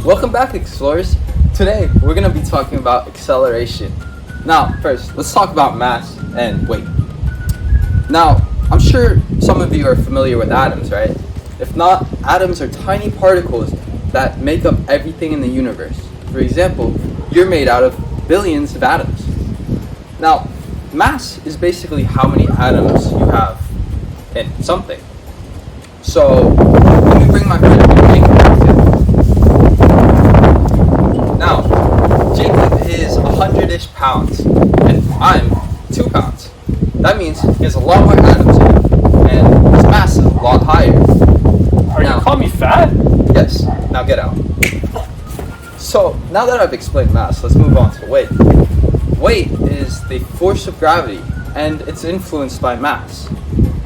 Welcome back, explorers. Today we're going to be talking about acceleration. Now, first, let's talk about mass and weight. Now, I'm sure some of you are familiar with atoms, right? If not, atoms are tiny particles that make up everything in the universe. For example, you're made out of billions of atoms. Now, mass is basically how many atoms you have in something. So, let me bring my friend Jacob here. Now, Jacob is 100-ish pounds, and I'm 2 pounds. That means he has a lot more atoms in him, and his mass is a lot higher. Are you calling me fat? Yes. Now get out. So, now that I've explained mass, let's move on to weight. Weight is the force of gravity, and it's influenced by mass.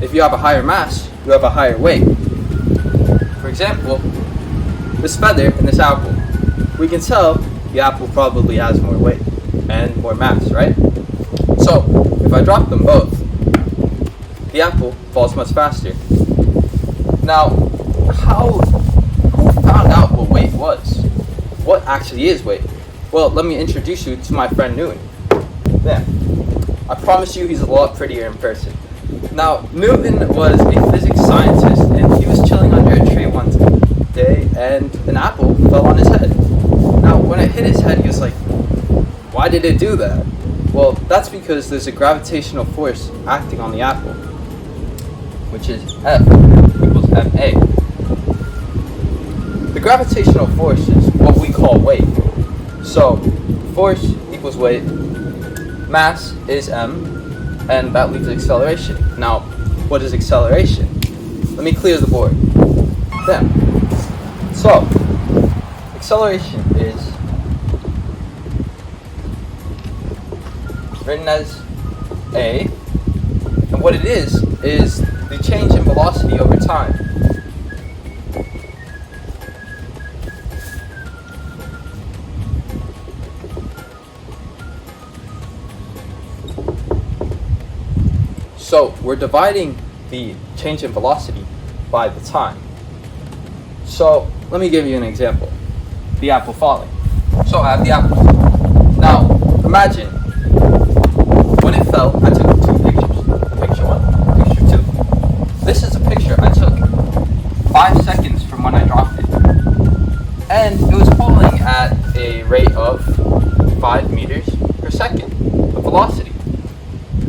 If you have a higher mass, you have a higher weight. For example, this feather and this apple. We can tell the apple probably has more weight and more mass, right? So, if I drop them both, the apple falls much faster. Now, who found out what weight was? What actually is weight? Well, let me introduce you to my friend Newton. There. I promise you he's a lot prettier in person. Now, Newton was a physics scientist, and he was chilling under a tree one day, and an apple fell on his head. Now, when it hit his head, he was like, why did it do that? Well, that's because there's a gravitational force acting on the apple, which is F equals ma. The gravitational force is what we call weight. So, force equals weight, mass is m, and that leaves acceleration. Now, what is acceleration? Let me clear the board. There. So, acceleration is written as a, and what it is the change in velocity over time. So we're dividing the change in velocity by the time. So let me give you an example. The apple falling. So I have the apple. Now imagine when it fell, I took 2 pictures. Picture 1, picture 2. This is a picture I took 5 seconds from when I dropped it. And it was falling at a rate of 5 meters per second, the velocity.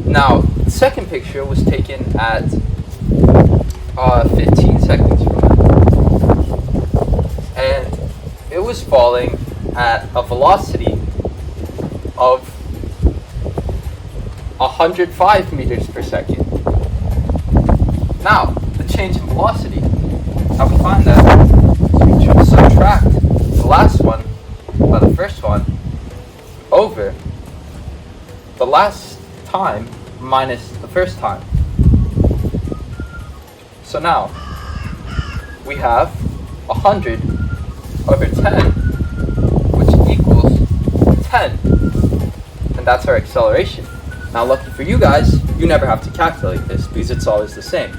Now, the second picture was taken at 15 seconds from now. And it was falling at a velocity of 105 meters per second. Now, the change in velocity, how we find that is we should subtract the last one by the first one over the last time minus the first time. So now, we have 100 over 10, which equals 10. And that's our acceleration. Now, lucky for you guys, you never have to calculate this because it's always the same.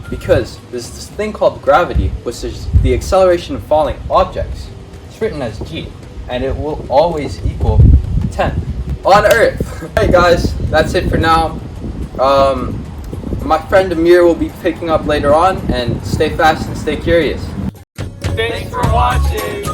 Because there's this thing called gravity, which is the acceleration of falling objects. It's written as g, and it will always equal 10 on Earth. Alright guys, that's it for now. My friend Amir will be picking up later on, and stay fast and stay curious. Thanks for watching.